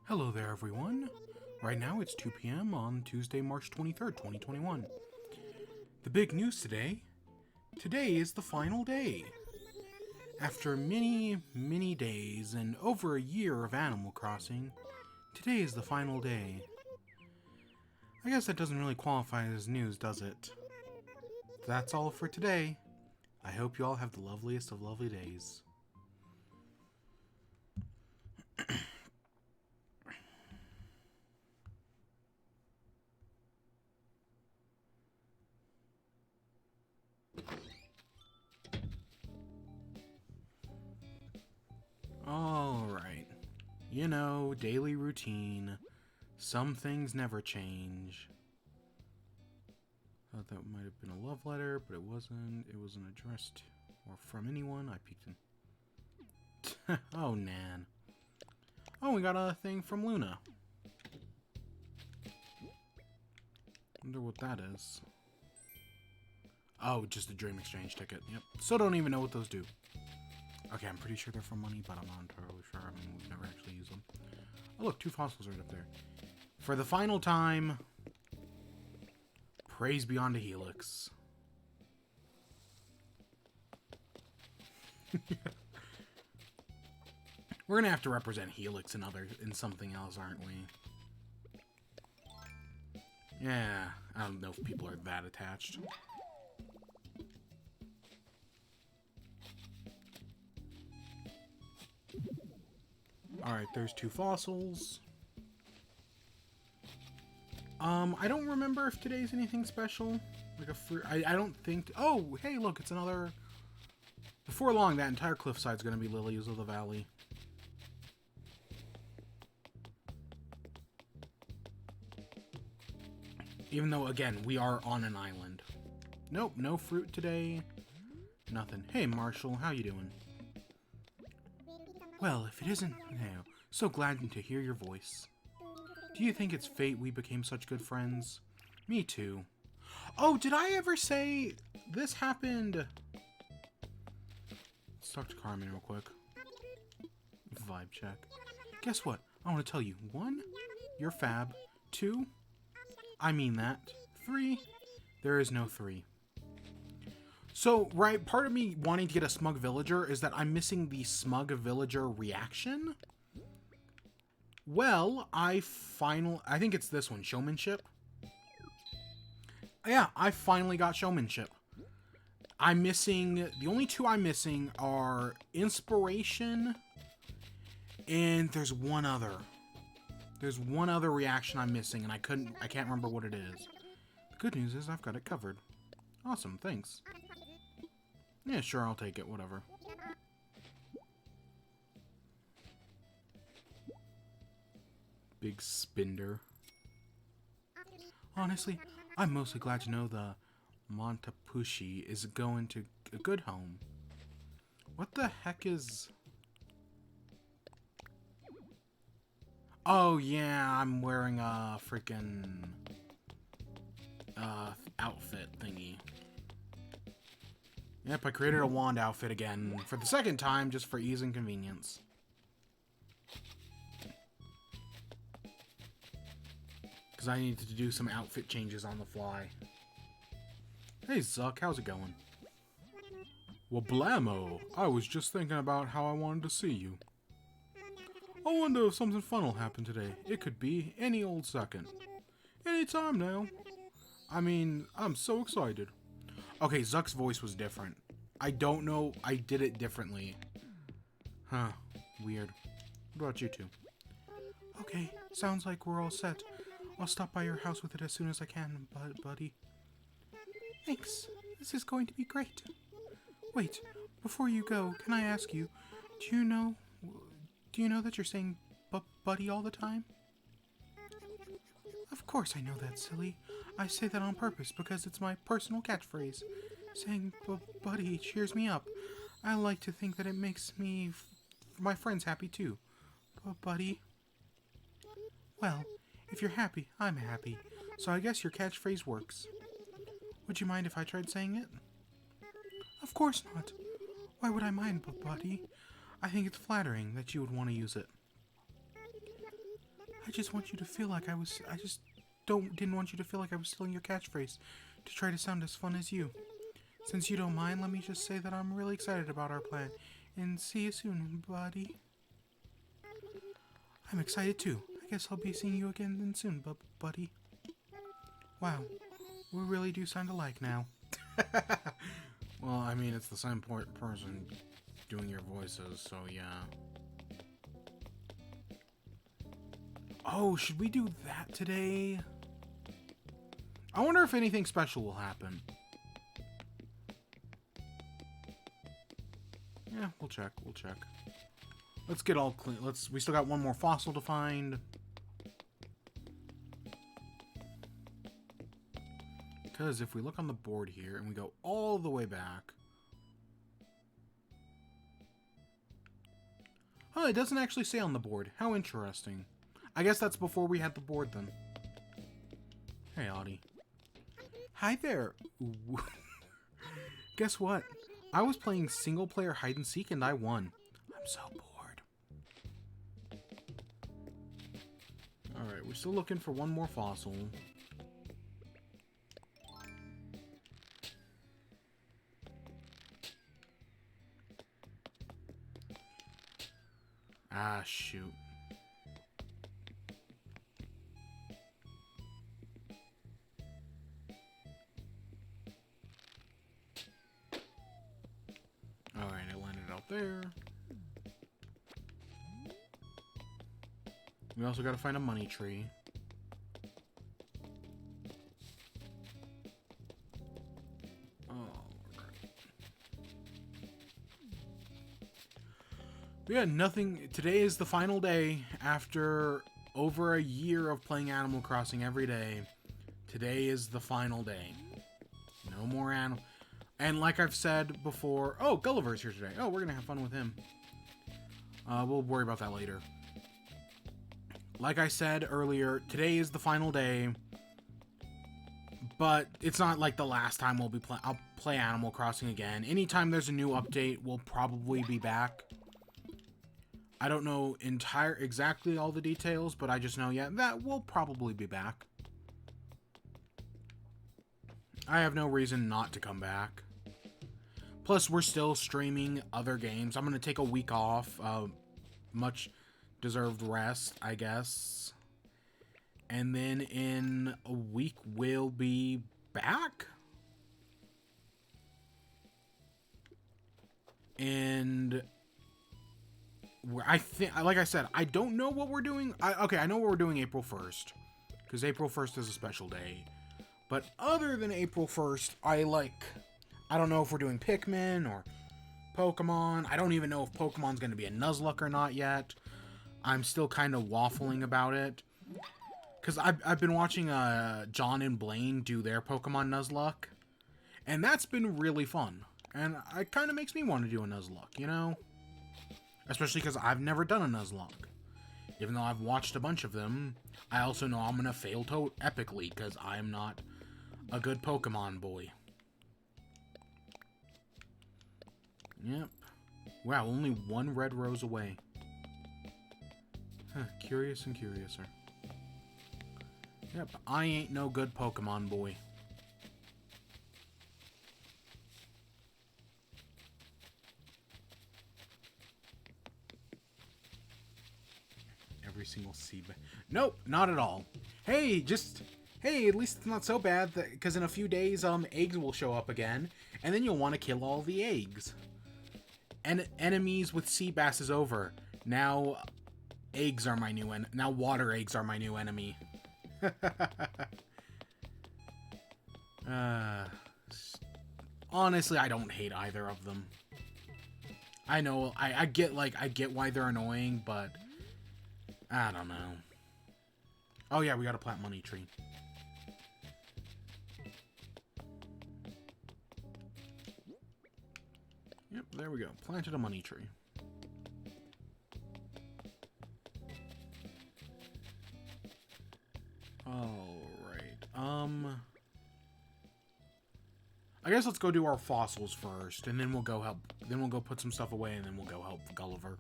Hello there, everyone. Right now it's 2 p.m. on Tuesday, March 23rd, 2021. The big news today is the final day. After many days and over a year of Animal Crossing, today is the final day. I guess that doesn't really qualify as news, does it? That's all for today. I hope you all have the loveliest of lovely days. Alright. You know, daily routine. Some things never change. Thought that might have been a love letter, but it wasn't. It wasn't addressed or from anyone. I peeked in. Oh, Nan. Oh, we got a thing from Luna. Wonder what that is. Oh, just a dream exchange ticket. Yep. Still don't even know what those do. Okay, I'm pretty sure they're for money, but I'm not entirely sure. I mean, we've never actually used them. Oh, look, 2 fossils right up there. For the final time, praise be unto Helix. We're gonna have to represent Helix in something else, aren't we? Yeah, I don't know if people are that attached. Alright, there's 2 fossils. I don't remember if today's anything special. Like a free... I don't think... Oh, hey, look, it's another... Before long, that entire cliffside's gonna be Lilies of the Valley. Even though, again, we are on an island. Nope, no fruit today. Nothing. Hey, Marshall, how you doing? Well, if it isn't now, so glad to hear your voice. Do you think it's fate we became such good friends? Me too. Oh, did I ever say this happened? Let's talk to Carmen real quick. Vibe check. Guess what? I want to tell you. 1, you're fab. 2, I mean that. 3, there is no 3. So, right, part of me wanting to get a smug villager is that I'm missing the smug villager reaction. Well, I think it's this one, showmanship. Yeah, I finally got showmanship. The only 2 I'm missing are inspiration, and there's one other. There's one other reaction I'm missing, and I can't remember what it is. The good news is I've got it covered. Awesome, thanks. Yeah, sure, I'll take it, whatever. Big spender. Honestly, I'm mostly glad to know the Montapushi is going to a good home. What the heck is... Oh, yeah, I'm wearing a freaking... outfit thingy. Yep, I created a wand outfit again, for the 2nd time, just for ease and convenience. Because I needed to do some outfit changes on the fly. Hey, Zuck, how's it going? Well, blammo! I was just thinking about how I wanted to see you. I wonder if something fun will happen today. It could be any old second. Any time now. I mean, I'm so excited. Okay, Zuck's voice was different. I don't know. I did it differently. Huh. Weird. What about you two? Okay, sounds like we're all set. I'll stop by your house with it as soon as I can, buddy. Thanks. This is going to be great. Wait, before you go, can I ask you, do you know that you're saying buddy all the time? Of course I know that, silly. I say that on purpose because it's my personal catchphrase. Saying buddy cheers me up. I like to think that it makes my friends happy too. Buddy. Well, if you're happy, I'm happy. So I guess your catchphrase works. Would you mind if I tried saying it? Of course not. Why would I mind, buddy? I think it's flattering that you would want to use it. just want you to feel like I just didn't want you to feel like I was stealing your catchphrase to try to sound as fun as you. Since you don't mind, let me just say that I'm really excited about our plan. And see you soon, buddy. I'm excited too. I guess I'll be seeing you again then soon, buddy. Wow, we really do sound alike now. Well, I mean, it's the same person doing your voices, so yeah. Oh, should we do that today? I wonder if anything special will happen. Yeah, we'll check. Let's get all clean. We still got one more fossil to find. Because if we look on the board here and we go all the way back. Oh, it doesn't actually say on the board. How interesting. I guess that's before we had the board then. Hey, Audie. Hi there. Guess what? I was playing single player hide and seek and I won. I'm so bored. Alright, we're still looking for one more fossil. Ah, shoot. Alright, I landed out there. We also gotta find a money tree. Yeah, nothing. Today is the final day after over a year of playing Animal Crossing every day. Today is the final day. No more animal. And like I've said before, oh, Gulliver's here today. Oh, we're gonna have fun with him. We'll worry about that later. Like I said earlier, today is the final day. But it's not like the last time I'll play Animal Crossing again. Anytime there's a new update, we'll probably be back. I don't know exactly all the details, but I just know, yeah, that we'll probably be back. I have no reason not to come back. Plus, we're still streaming other games. I'm going to take a week off. Much deserved rest, I guess. And then in a week, we'll be back. And I think, like I said, I don't know what we're doing. Okay, I know what we're doing April 1st. Because April 1st is a special day. But other than April 1st, I don't know if we're doing Pikmin or Pokemon. I don't even know if Pokemon's going to be a Nuzlocke or not yet. I'm still kind of waffling about it. Because I've been watching John and Blaine do their Pokemon Nuzlocke. And that's been really fun. And it kind of makes me want to do a Nuzlocke, you know? Especially because I've never done a Nuzlocke. Even though I've watched a bunch of them, I also know I'm going to fail epically because I'm not a good Pokemon boy. Yep. Wow, only one red rose away. Huh, curious and curiouser. Yep, I ain't no good Pokemon boy. Every single seed. Nope, not at all. Hey, at least it's not so bad, because in a few days, eggs will show up again, and then you'll want to kill all the eggs. And enemies with sea bass is over. Now, eggs are my new now water eggs are my new enemy. Honestly, I don't hate either of them. I know, I get why they're annoying, but I don't know. Oh yeah, we got a plant money tree. Yep, there we go. Planted a money tree. Alright. I guess let's go do our fossils first, and then we'll go help. Then we'll go put some stuff away, and then we'll go help Gulliver.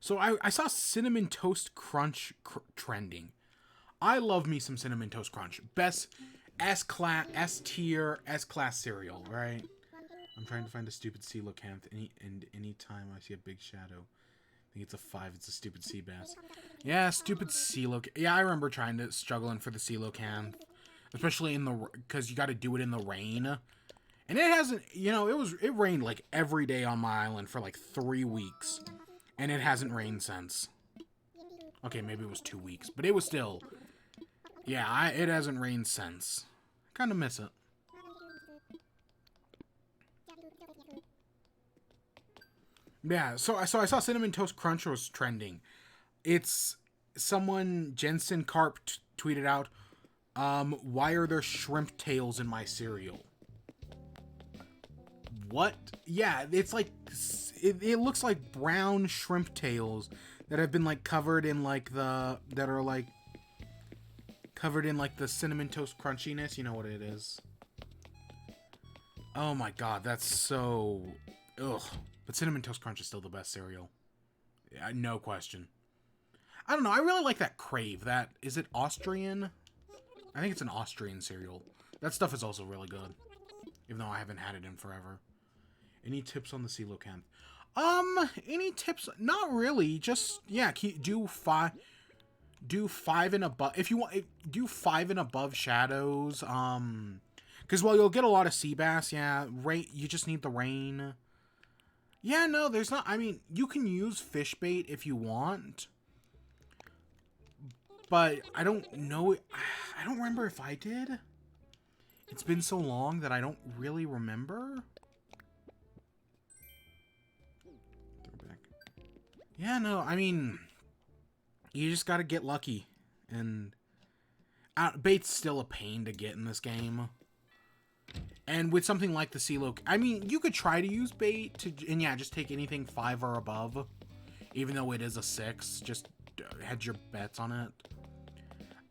So I saw Cinnamon Toast Crunch trending. I love me some Cinnamon Toast Crunch. Best S-class, S-tier, S-class cereal, right? I'm trying to find a stupid coelacanth any time I see a big shadow. I think it's a 5. It's a stupid sea bass. Yeah, stupid coelacanth. Yeah, I remember struggling for the coelacanth. Especially in the... Because you got to do it in the rain. And it hasn't... You know, it rained like every day on my island for like 3 weeks. And it hasn't rained since. Okay, maybe it was 2 weeks. But it was still... Yeah, it hasn't rained since. Kind of miss it. Yeah, so I saw Cinnamon Toast Crunch was trending. It's someone, Jensen Karp tweeted out, why are there shrimp tails in my cereal? What? Yeah, it's like, it looks like brown shrimp tails that have been like covered in like the Cinnamon Toast Crunchiness. You know what it is. Oh my god, that's so... Ugh. But Cinnamon Toast Crunch is still the best cereal. Yeah, no question. I don't know, I really like that Crave. That, is it Austrian? I think it's an Austrian cereal. That stuff is also really good. Even though I haven't had it in forever. Any tips on the coelacanth? Any tips? Not really. Just, yeah, do 5 and above. If you want, do 5 and above shadows. Because, well, you'll get a lot of sea bass, yeah. Rain, you just need the rain. Yeah, no, there's not... I mean, you can use fish bait if you want. But I don't know... I don't remember if I did. It's been so long that I don't really remember. Throw back. Yeah, no, I mean... You just gotta get lucky. And... bait's still a pain to get in this game. And with something like the coelacanth, I mean, you could try to use bait to, and yeah, just take anything 5 or above, even though it is a 6. Just hedge your bets on it.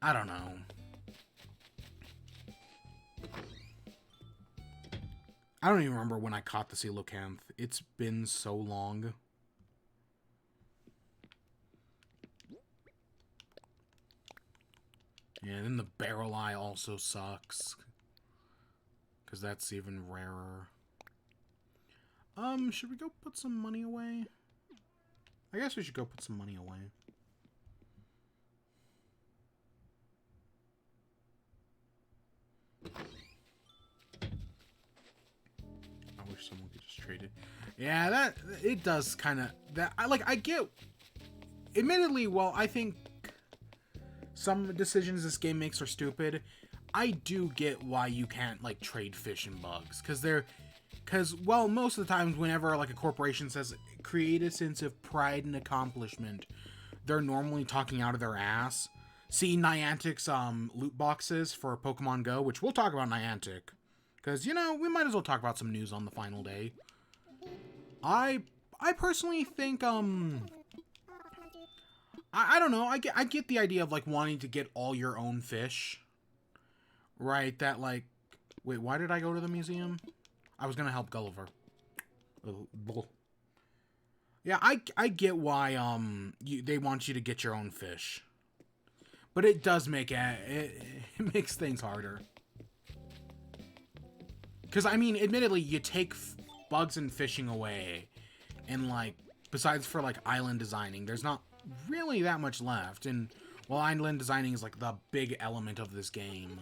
I don't know. I don't even remember when I caught the coelacanth. It's been so long. Yeah, and then the barrel eye also sucks. Because that's even rarer. Should we go put some money away? I guess we should go put some money away. I wish someone could just trade it. Yeah, it does kind of... I get... Admittedly, well, I think some decisions this game makes are stupid. I do get why you can't, like, trade fish and bugs. Because, well, most of the times whenever, like, a corporation says, create a sense of pride and accomplishment, they're normally talking out of their ass. See Niantic's, loot boxes for Pokemon Go, which we'll talk about Niantic. Because, you know, we might as well talk about some news on the final day. I personally think, I don't know, I get the idea of, like, wanting to get all your own fish. Right, that, like... Wait, why did I go to the museum? I was gonna help Gulliver. Yeah, I get why, they want you to get your own fish. But it does make it makes things harder. Because, I mean, admittedly, you take bugs and fishing away. And, like, besides for, like, island designing, there's not really that much left. And, well, island designing is, like, the big element of this game.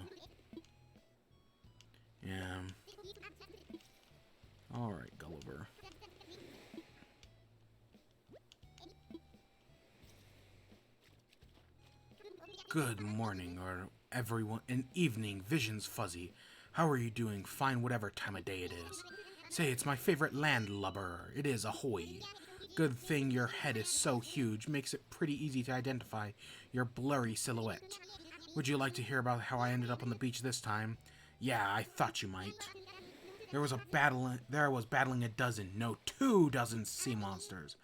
Yeah. Alright, Gulliver. Good morning, or everyone, and evening, Vision's fuzzy. How are you doing? Fine whatever time of day it is. Say, it's my favorite landlubber. It is, ahoy. Good thing your head is so huge, makes it pretty easy to identify your blurry silhouette. Would you like to hear about how I ended up on the beach this time? Yeah, I thought you might. There was battling a dozen, no, 2 dozen sea monsters.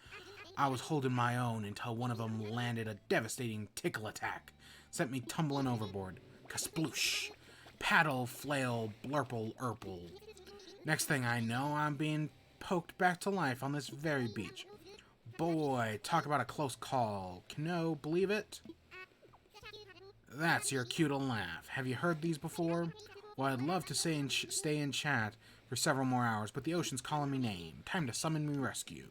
I was holding my own until one of them landed a devastating tickle attack. Sent me tumbling overboard. Kasploosh. Paddle, flail, blurple, urple. Next thing I know, I'm being poked back to life on this very beach. boy, talk about a close call. Can believe it? That's your cute little laugh. Have you heard these before? Well, I'd love to stay in chat for several more hours, but the ocean's calling me name. Time to summon me rescue.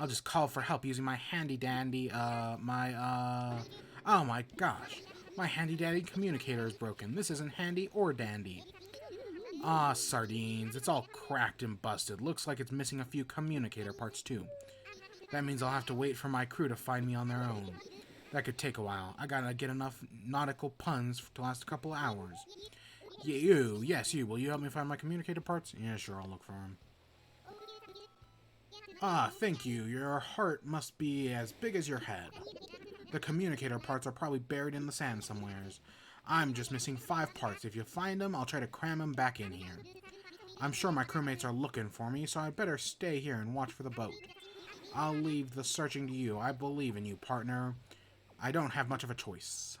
I'll just call for help using my handy-dandy, oh my gosh. My handy-dandy communicator is broken. This isn't handy or dandy. Ah, sardines. It's all cracked and busted. Looks like it's missing a few communicator parts, too. That means I'll have to wait for my crew to find me on their own. That could take a while. I gotta get enough nautical puns to last a couple of hours. Yes, you. Will you help me find my communicator parts? Yeah, sure, I'll look for them. Ah, thank you. Your heart must be as big as your head. The communicator parts are probably buried in the sand somewheres. I'm just missing 5 parts. If you find them, I'll try to cram them back in here. I'm sure my crewmates are looking for me, so I'd better stay here and watch for the boat. I'll leave the searching to you. I believe in you, partner. I don't have much of a choice.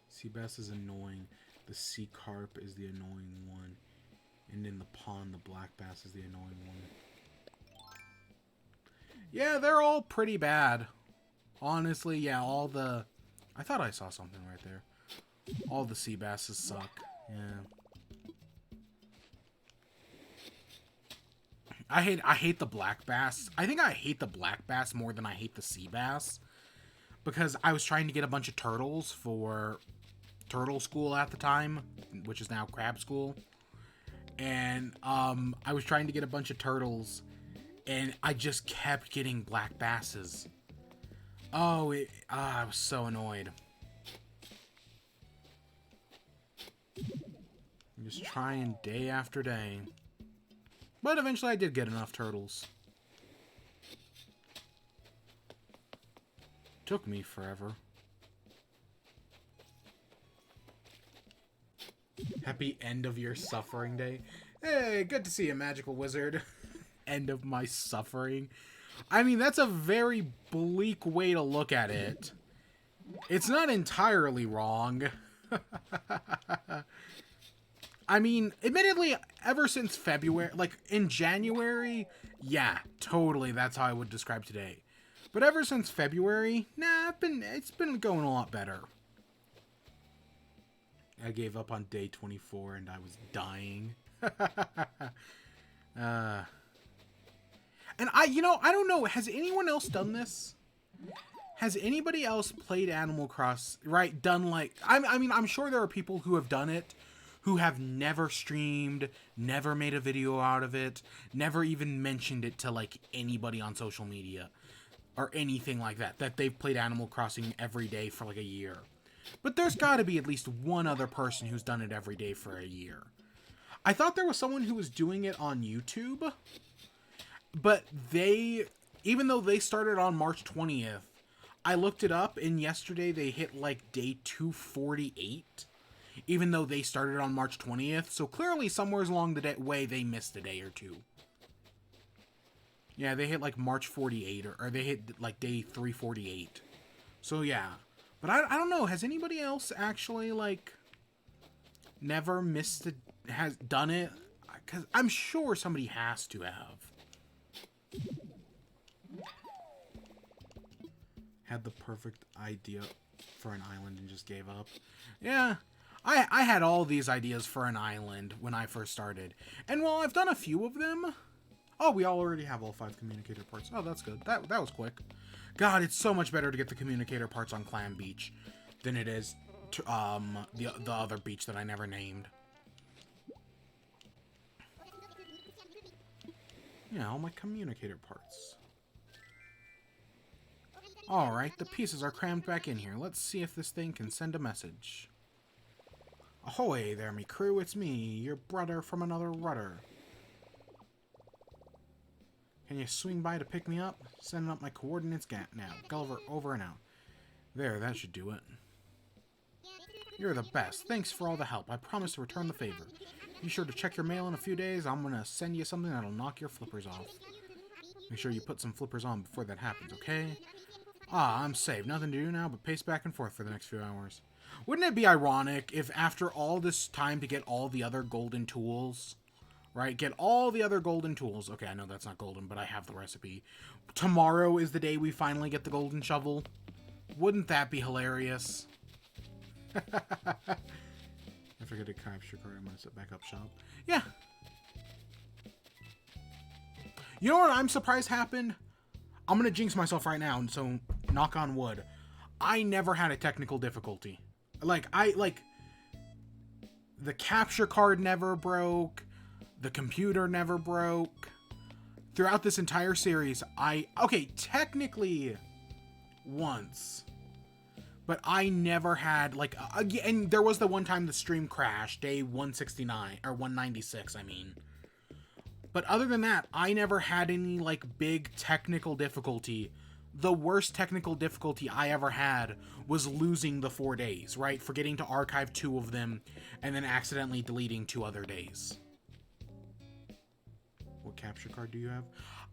Sea bass is annoying. The sea carp is the annoying one. And in the pond, the black bass is the annoying one. Yeah, they're all pretty bad. Honestly, yeah, all the... I thought I saw something right there. All the sea basses suck. Yeah. I hate the black bass. I think I hate the black bass more than I hate the sea bass. Because I was trying to get a bunch of turtles for turtle school at the time, which is now crab school. And I was trying to get a bunch of turtles, and I just kept getting black basses. Oh, I was so annoyed. I'm just trying day after day. But eventually I did get enough turtles. Took me forever. Happy end of your suffering day. Hey, good to see you, magical wizard. End of my suffering. I mean, that's a very bleak way to look at it. It's not entirely wrong. I mean, admittedly, ever since February, like in January, yeah, totally, that's how I would describe today. But ever since February, nah, it's been going a lot better. I gave up on day 24 and I was dying. And I don't know, has anyone else done this? Has anybody else played Animal Crossing, right, done like, I mean, I'm sure there are people who have done it, who have never streamed, never made a video out of it, never even mentioned it to, like, anybody on social media, or anything like that, that they've played Animal Crossing every day for, like, a year. But there's gotta be at least one other person who's done it every day for a year. I thought there was someone who was doing it on YouTube, but even though they started on March 20th, I looked it up, and yesterday they hit, like, day 248, even though they started on March 20th, so clearly somewhere along the way they missed a day or two. Yeah, they hit, like, March 48, or they hit, like, day 348. So, yeah. But I don't know, has anybody else actually, like, never missed has done it? Because I'm sure somebody has to have. Had the perfect idea for an island and just gave up. Yeah, I had all these ideas for an island when I first started. And while I've done a few of them... Oh, we already have all 5 communicator parts. Oh, that's good. That was quick. God, it's so much better to get the communicator parts on Clam Beach than it is to, the other beach that I never named. Yeah, all my communicator parts. Alright, the pieces are crammed back in here. Let's see if this thing can send a message. Ahoy there, me crew, it's me, your brother from another rudder. Can you swing by to pick me up? Sending up my coordinates now. Gulliver over and out. There, that should do it. You're the best. Thanks for all the help. I promise to return the favor. Be sure to check your mail in a few days. I'm gonna send you something that'll knock your flippers off. Make sure you put some flippers on before that happens, okay? Ah, I'm safe. Nothing to do now but pace back and forth for the next few hours. Wouldn't it be ironic if after all this time to get all the other golden tools, Right? Get all the other golden tools. Okay, I know that's not golden, but I have the recipe. Tomorrow is the day we finally get the golden shovel. Wouldn't that be hilarious? I forget to capture card. I'm gonna set back up shop. Yeah. You know what I'm surprised happened? I'm gonna jinx myself right now, so knock on wood. I never had a technical difficulty. Like, the capture card never broke. The computer never broke. Throughout this entire series, okay, technically once. But I never had, like, and there was the one time the stream crashed, day 169, or 196, I mean. But other than that, I never had any, like, big technical difficulty. The worst technical difficulty I ever had was losing the 4 days, right? Forgetting to archive 2 of them, and then accidentally deleting 2 other days. What capture card do you have?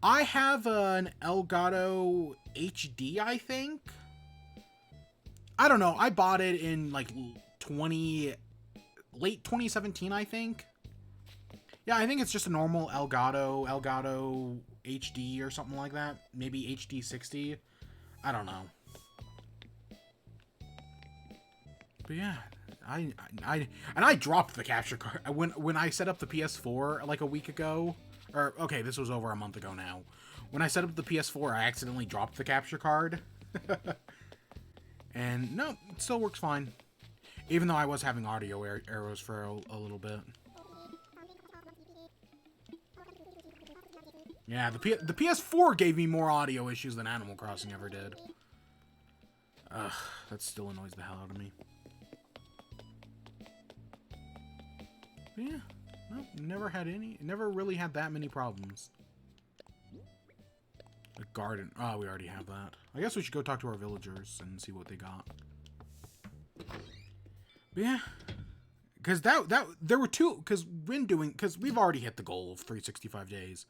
I have an Elgato HD, I think. I don't know. I bought it in like late 2017, I think. Yeah, I think it's just a normal Elgato HD or something like that. Maybe HD 60. I don't know. But yeah, I dropped the capture card when I set up the PS4 like a week ago. Or okay, this was over a month ago now. When I set up the PS4, I accidentally dropped the capture card. And no, it still works fine. Even though I was having audio errors for a little bit. Yeah, the PS4 gave me more audio issues than Animal Crossing ever did. Ugh, that still annoys the hell out of me. But yeah, no, never really had that many problems. A garden. Oh, we already have that. I guess we should go talk to our villagers and see what they got. But yeah. Because there were two, because we've already hit the goal of 365 days.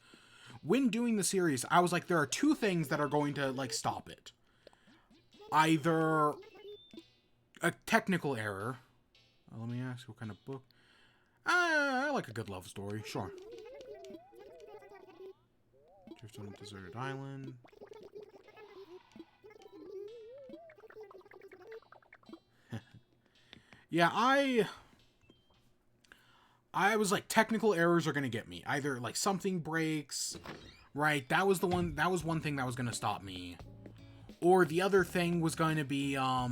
When doing the series, I was like, there are two things that are going to, like, stop it. Either a technical error. Let me ask, what kind of book? I like a good love story, sure. Drift on a deserted island. Yeah, I was like, technical errors are gonna get me. Either like something breaks, right? That was one thing that was gonna stop me. Or the other thing was going to be I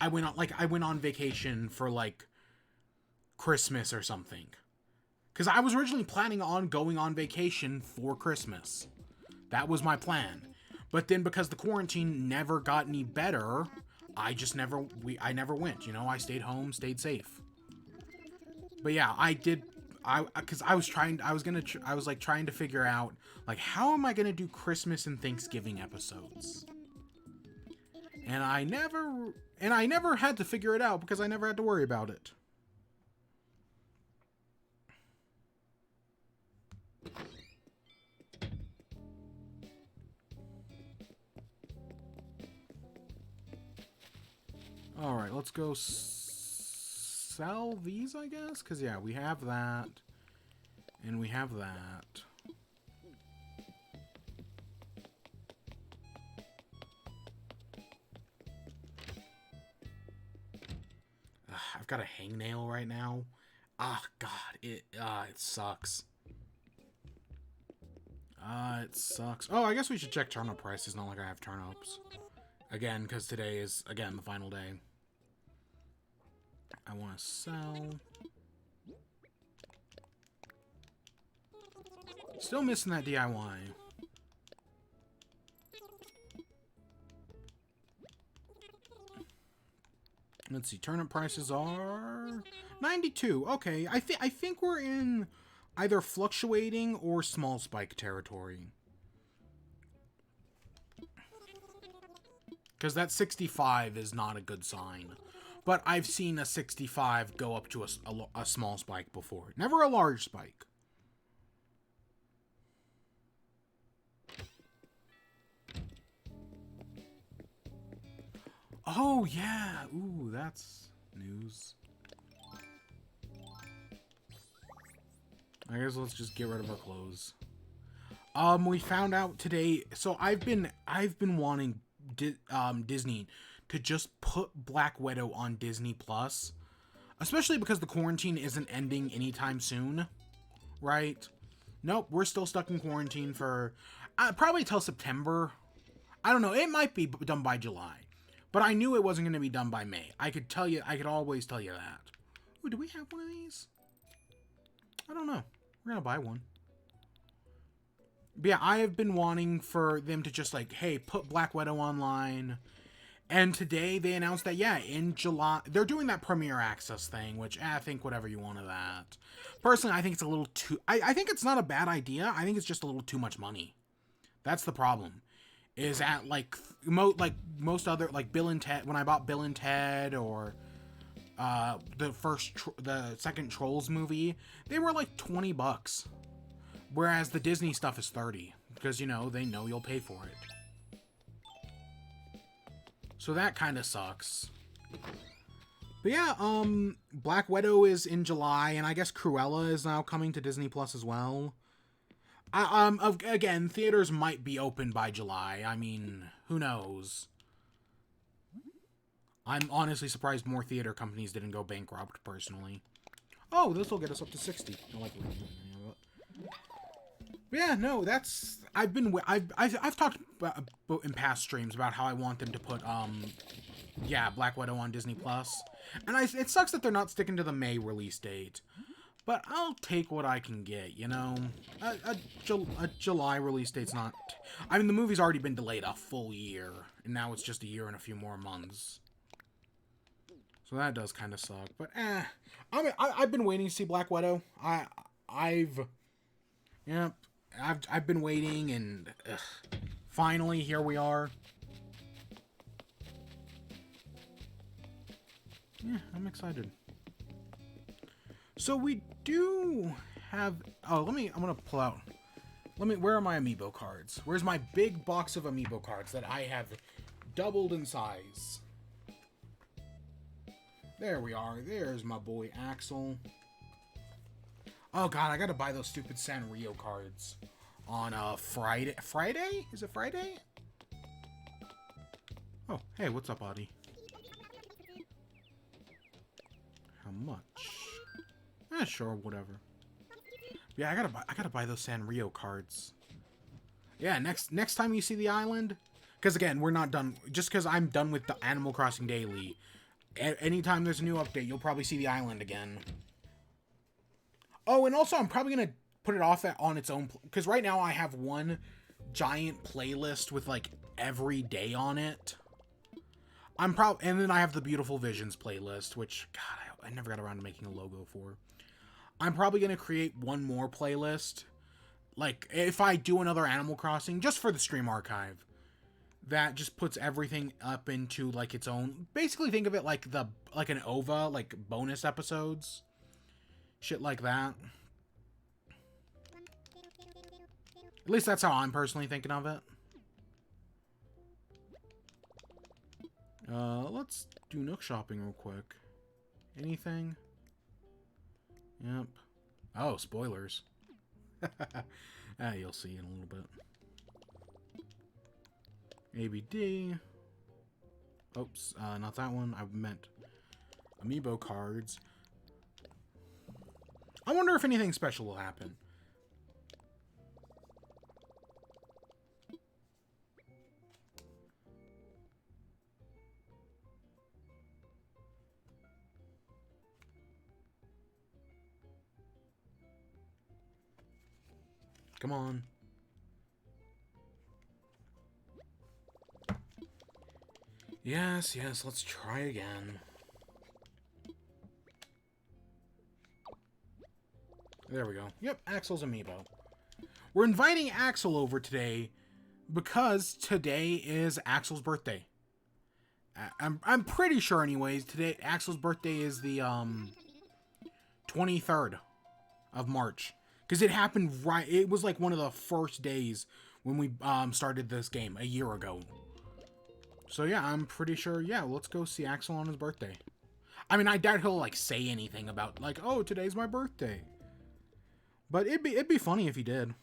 went on vacation for like Christmas or something. Because I was originally planning on going on vacation for Christmas. That was my plan. But then because the quarantine never got any better, I never went, you know? I stayed home, stayed safe. But yeah, because I was trying to figure out, like, how am I going to do Christmas and Thanksgiving episodes? And I never had to figure it out because I never had to worry about it. Alright, let's go sell these, I guess? Because, yeah, we have that. And we have that. I've got a hangnail right now. Ah, God, it sucks. It sucks. Oh, I guess we should check turnip prices. Not like I have turnips. Again, because today is, again, the final day. I want to sell. Still missing that DIY. Let's see. Turnip prices are 92. Okay, I think we're in either fluctuating or small spike territory. Because that 65 is not a good sign. But I've seen a 65 go up to a small spike before. Never a large spike. Oh, yeah. Ooh, that's news. I guess let's just get rid of our clothes. We found out today. So I've been wanting Disney to just put Black Widow on Disney Plus, especially because the quarantine isn't ending anytime soon, right? Nope, we're still stuck in quarantine for probably till September. I don't know. It might be done by July, but I knew it wasn't going to be done by May. I could tell you. I could always tell you that. Ooh, do we have one of these? I don't know. We're gonna buy one. But yeah, I have been wanting for them to just like, hey, put Black Widow online. And today they announced that, yeah, in July, they're doing that Premier Access thing, which I think whatever you want of that. Personally, I think it's a little too, I think it's not a bad idea. I think it's just a little too much money. That's the problem. Is at like, most other, like Bill and Ted, when I bought Bill and Ted or the second Trolls movie, they were like $20. Whereas the Disney stuff is 30 because, you know, they know you'll pay for it. So that kind of sucks. But yeah, Black Widow is in July, and I guess Cruella is now coming to Disney Plus as well. Again, theaters might be open by July. I mean, who knows? I'm honestly surprised more theater companies didn't go bankrupt, personally. Oh, this will get us up to 60. I like what yeah, no, that's I've talked about in past streams about how I want them to put yeah, Black Widow on Disney Plus, and it sucks that they're not sticking to the May release date, but I'll take what I can get, you know. A July release date's not. I mean, the movie's already been delayed a full year, and now it's just a year and a few more months. So that does kind of suck, but I've been waiting to see Black Widow. I've been waiting, and finally here we are. Yeah, I'm excited. So we do have. Oh, I'm gonna pull out. Where are my amiibo cards? Where's my big box of amiibo cards that I have doubled in size? There we are. There's my boy Axel. Oh god, I gotta buy those stupid Sanrio cards on Friday. Friday? Is it Friday? Oh, hey, what's up, Audie? How much? Sure, whatever. Yeah, I gotta buy those Sanrio cards. Yeah, next time you see the island, because again, we're not done. Just because I'm done with the Animal Crossing Daily, anytime there's a new update, you'll probably see the island again. Oh, and also I'm probably gonna put it off on its own, because right now I have one giant playlist with like every day on it. And then I have the Beautiful Visions playlist, which God, I never got around to making a logo for. I'm probably gonna create one more playlist, like if I do another Animal Crossing, just for the stream archive, that just puts everything up into like its own. Basically, think of it like an OVA, like bonus episodes. Shit like that. At least that's how I'm personally thinking of it. Let's do Nook shopping real quick. Anything? Yep. Oh, spoilers. You'll see in a little bit. ABD. Oops, not that one. I meant amiibo cards. I wonder if anything special will happen. Come on. Yes, let's try again. There we go. Yep, Axel's amiibo. We're inviting Axel over today because today is Axel's birthday. I'm pretty sure anyways, today Axel's birthday is the 23rd of March. Because it happened right, it was like one of the first days when we started this game a year ago. So yeah, I'm pretty sure, yeah, let's go see Axel on his birthday. I mean, I doubt he'll like say anything about like, oh, today's my birthday. But it'd be funny if he did.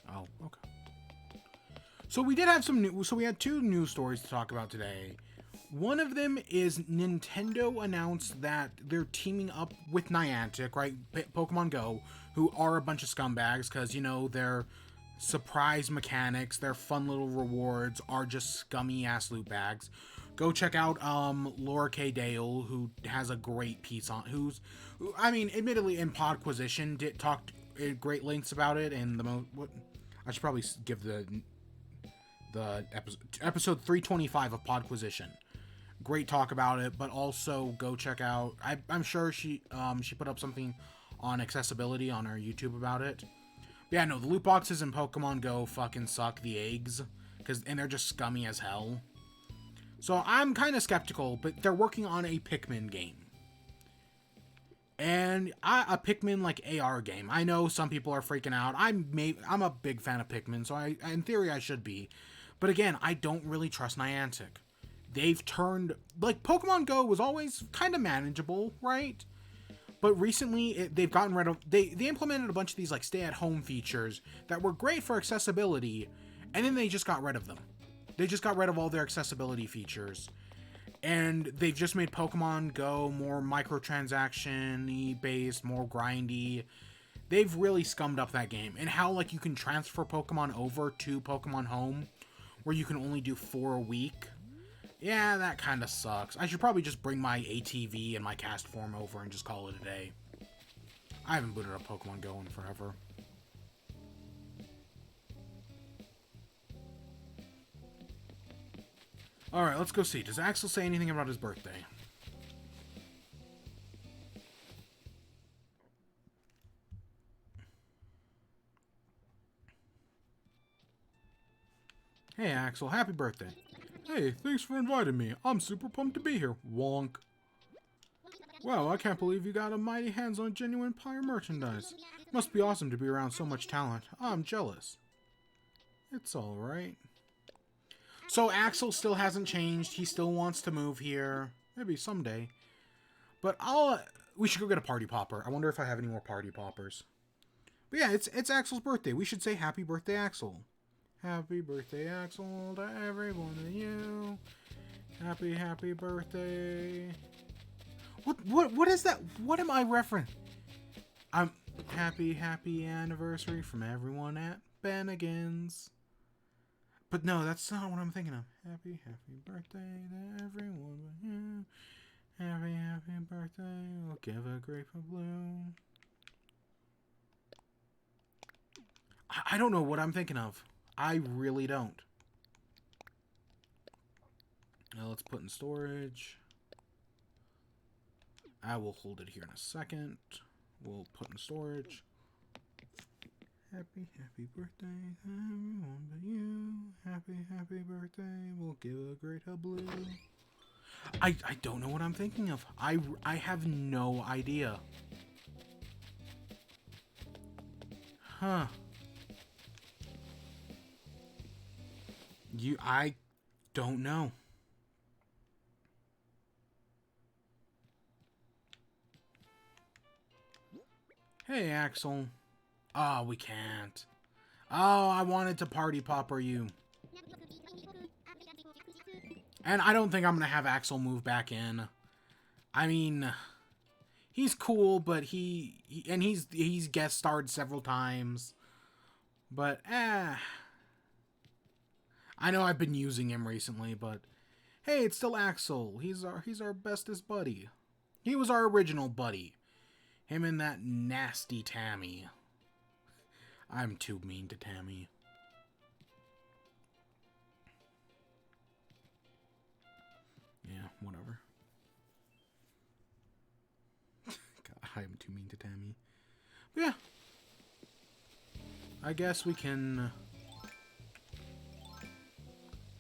Oh, okay. So we did have some new. So we had two news stories to talk about today. One of them is Nintendo announced that they're teaming up with Niantic, right? Pokemon Go, who are a bunch of scumbags because, you know, their surprise mechanics, their fun little rewards are just scummy ass loot bags. Go check out Laura K. Dale, who has a great piece on I mean, admittedly in Podquisition did talk at great lengths about it, and I should probably give the episode 325 of Podquisition. Great talk about it, but also go check out. I'm sure she put up something on accessibility on her YouTube about it. But yeah, no, the loot boxes in Pokemon Go fucking suck the eggs, and they're just scummy as hell. So I'm kind of skeptical, but they're working on a Pikmin game. And a Pikmin like AR game. I know some people are freaking out. I'm a big fan of Pikmin, so in theory I should be. But again, I don't really trust Niantic. They've turned, like, Pokemon Go was always kind of manageable, right? But recently they've gotten rid of, they implemented a bunch of these like stay-at-home features that were great for accessibility, and then they just got rid of them. They just got rid of all their accessibility features. And they've just made Pokemon Go more microtransaction-y based, more grindy. They've really scummed up that game. And how, like, you can transfer Pokemon over to Pokemon Home, where you can only do 4 a week. Yeah, that kind of sucks. I should probably just bring my ATV and my cast form over and just call it a day. I haven't booted up Pokemon Go in forever. Alright, let's go see. Does Axel say anything about his birthday? Hey Axel, happy birthday. Hey, thanks for inviting me. I'm super pumped to be here. Wonk. Wow, I can't believe you got a mighty hands on genuine Pyre merchandise. Must be awesome to be around so much talent. I'm jealous. It's alright. So Axel still hasn't changed. He still wants to move here. Maybe someday. But we should go get a party popper. I wonder if I have any more party poppers. But yeah, it's Axel's birthday. We should say happy birthday, Axel. Happy birthday, Axel, to every one of you. Happy birthday. What is that? What am I referencing? I'm happy anniversary from everyone at Bennigan's. But no, that's not what I'm thinking of. Happy birthday to everyone but you. Happy birthday. We'll give a grateful blue. I don't know what I'm thinking of. I really don't. Now let's put in storage. I will hold it here in a second. We'll put in storage. Happy birthday to everyone but you. Happy birthday. We'll give a great blue. I don't know what I'm thinking of. I have no idea. Huh. I don't know. Hey, Axel. Oh, we can't. Oh, I wanted to party popper you. And I don't think I'm going to have Axel move back in. I mean, he's cool, but he's guest starred several times. But, I know I've been using him recently, but hey, it's still Axel. He's our bestest buddy. He was our original buddy. Him and that nasty Tammy. I'm too mean to Tammy. Yeah, whatever. God, I'm too mean to Tammy. But yeah. I guess we can...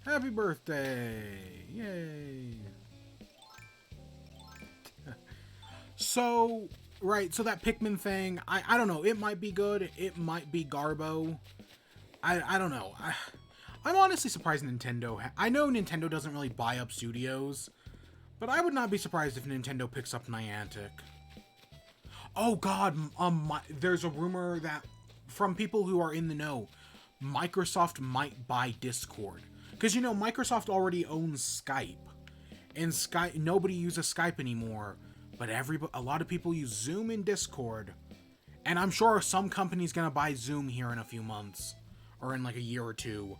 Happy birthday! Yay! So, right, so that Pikmin thing, I don't know, it might be good, it might be Garbo. I don't know. I'm honestly surprised Nintendo... I know Nintendo doesn't really buy up studios, but I would not be surprised if Nintendo picks up Niantic. Oh god, there's a rumor that, from people who are in the know, Microsoft might buy Discord. Because, you know, Microsoft already owns Skype. And Skype, nobody uses Skype anymore, but a lot of people use Zoom and Discord. And I'm sure some company's gonna buy Zoom here in a few months, or in like a year or two.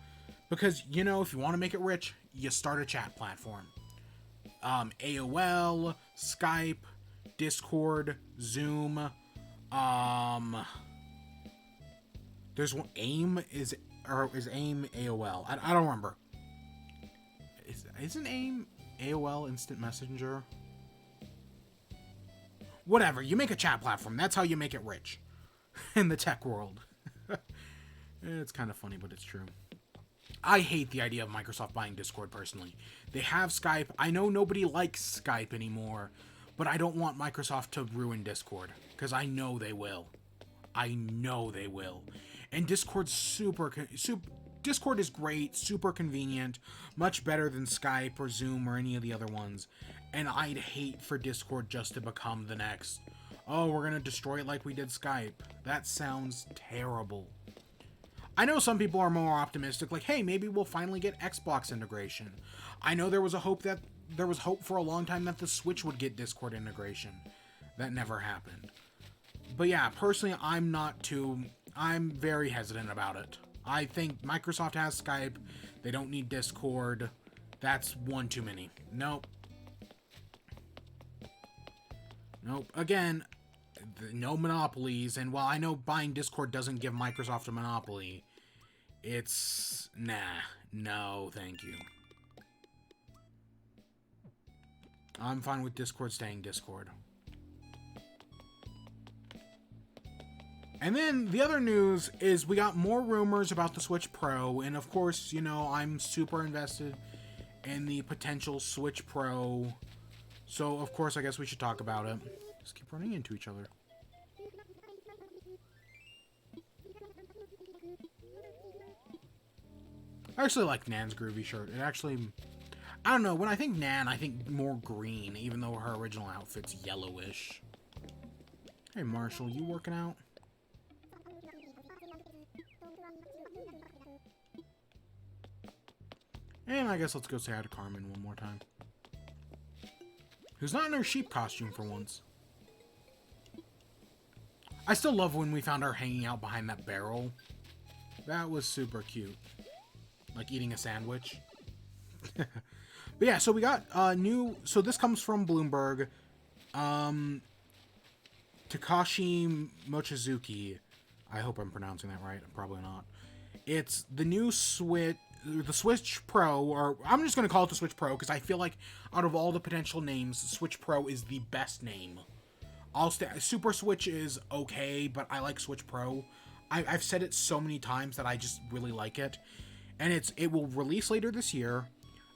Because, you know, if you want to make it rich, you start a chat platform. AOL, Skype, Discord, Zoom, there's one, AIM is AIM AOL? I don't remember. Isn't AIM AOL Instant Messenger? Whatever, you make a chat platform. That's how you make it rich in the tech world. It's kind of funny, but it's true. I hate the idea of Microsoft buying Discord, personally. They have Skype. I know nobody likes Skype anymore, but I don't want Microsoft to ruin Discord, because I know they will. I know they will. And Discord's Discord is great, super convenient, much better than Skype or Zoom or any of the other ones. And I'd hate for Discord just to become the next, oh, we're going to destroy it like we did Skype. That sounds terrible. I know some people are more optimistic, like, hey, maybe we'll finally get Xbox integration. I know there was hope for a long time that the Switch would get Discord integration. That never happened. But yeah, personally, I'm very hesitant about it. I think Microsoft has Skype. They don't need Discord. That's one too many. Nope. Nope. Again, no monopolies. And while I know buying Discord doesn't give Microsoft a monopoly, it's... nah. No, thank you. I'm fine with Discord staying Discord. And then the other news is we got more rumors about the Switch Pro, and of course, you know, I'm super invested in the potential Switch Pro, so of course I guess we should talk about it. Just keep running into each other. I actually like Nan's groovy shirt. It actually, I don't know, when I think Nan, I think more green, even though her original outfit's yellowish. Hey Marshall, you working out? And I guess let's go say hi to Carmen one more time. Who's not in her sheep costume for once. I still love when we found her hanging out behind that barrel. That was super cute. Like eating a sandwich. But yeah, so we got so this comes from Bloomberg. Takashi Mochizuki. I hope I'm pronouncing that right. I'm probably not. It's the new Switch... the Switch Pro, or I'm just going to call it the Switch Pro, because I feel like out of all the potential names, Switch Pro is the best name. Super Switch is okay, but I like Switch Pro. I've said it so many times that I just really like it. And it will release later this year.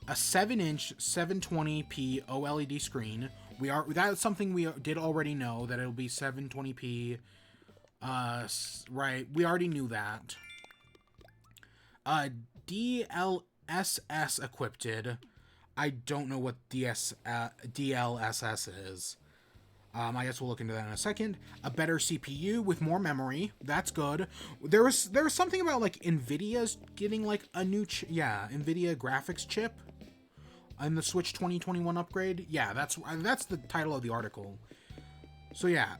A 7-inch 720p OLED screen. That's something we did already know, that it'll be 720p. Right, we already knew that. DLSS equipped. I don't know what DLSS is. I guess we'll look into that in a second. A better CPU with more memory. That's good. There was something about like Nvidia's getting like a new Nvidia graphics chip in the Switch 2021 upgrade. Yeah, that's the title of the article. So yeah,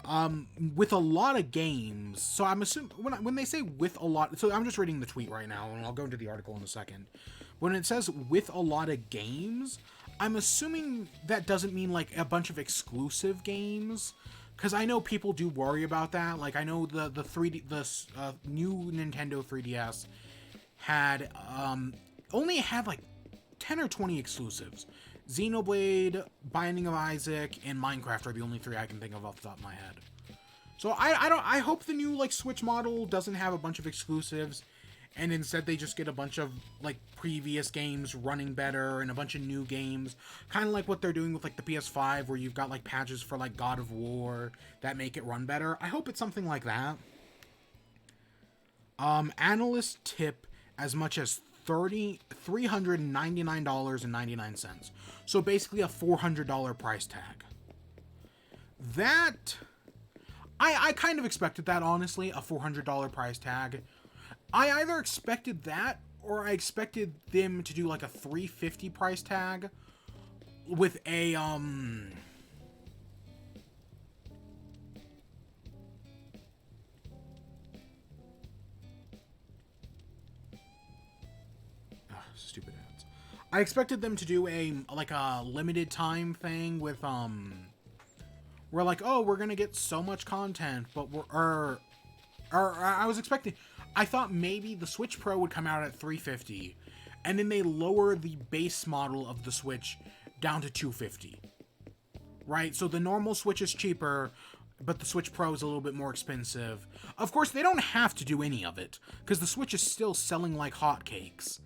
with a lot of games. So I'm assuming when they say with a lot, so I'm just reading the tweet right now, and I'll go into the article in a second. When it says with a lot of games, I'm assuming that doesn't mean like a bunch of exclusive games, because I know people do worry about that. Like I know the new Nintendo 3DS had only had like 10 or 20 exclusives. Xenoblade, Binding of Isaac, and Minecraft are the only three I can think of off the top of my head. So I hope the new like Switch model doesn't have a bunch of exclusives, and instead they just get a bunch of like previous games running better and a bunch of new games, kind of like what they're doing with like the PS5, where you've got like patches for like God of War that make it run better. I hope it's something like that. Analysts tip as much as $399.99. So basically a $400 price tag. That I kind of expected that, honestly, a $400 price tag. I either expected that or I expected them to do like a $350 price tag with a stupid ads. I expected them to do a like a limited time thing with we're like, oh, we're gonna get so much content, but or I was expecting, I thought maybe the Switch Pro would come out at $350, and then they lower the base model of the Switch down to $250. Right? So the normal Switch is cheaper, but the Switch Pro is a little bit more expensive. Of course, they don't have to do any of it, because the Switch is still selling like hotcakes.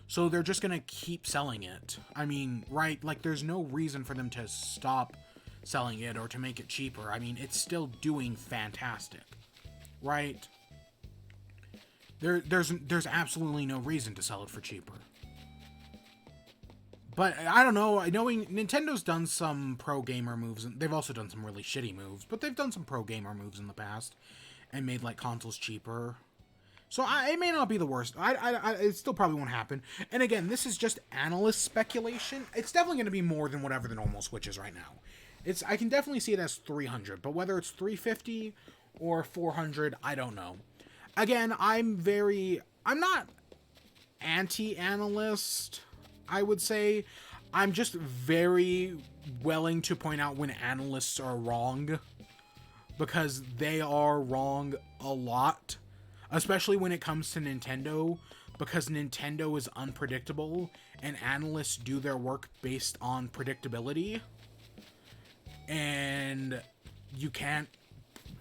So they're just gonna keep selling it. I mean, right? Like, there's no reason for them to stop selling it or to make it cheaper. I mean, it's still doing fantastic, right? There's absolutely no reason to sell it for cheaper. But I don't know, knowing Nintendo's done some pro gamer moves, and they've also done some really shitty moves, but they've done some pro gamer moves in the past and made like consoles cheaper. So it may not be the worst. It still probably won't happen. And again, this is just analyst speculation. It's definitely going to be more than whatever the normal Switch is right now. I can definitely see it as 300, but whether it's 350 or 400, I don't know. Again, I'm not anti-analyst, I would say. I'm just very willing to point out when analysts are wrong, because they are wrong a lot, especially when it comes to Nintendo, because Nintendo is unpredictable and analysts do their work based on predictability. And you can't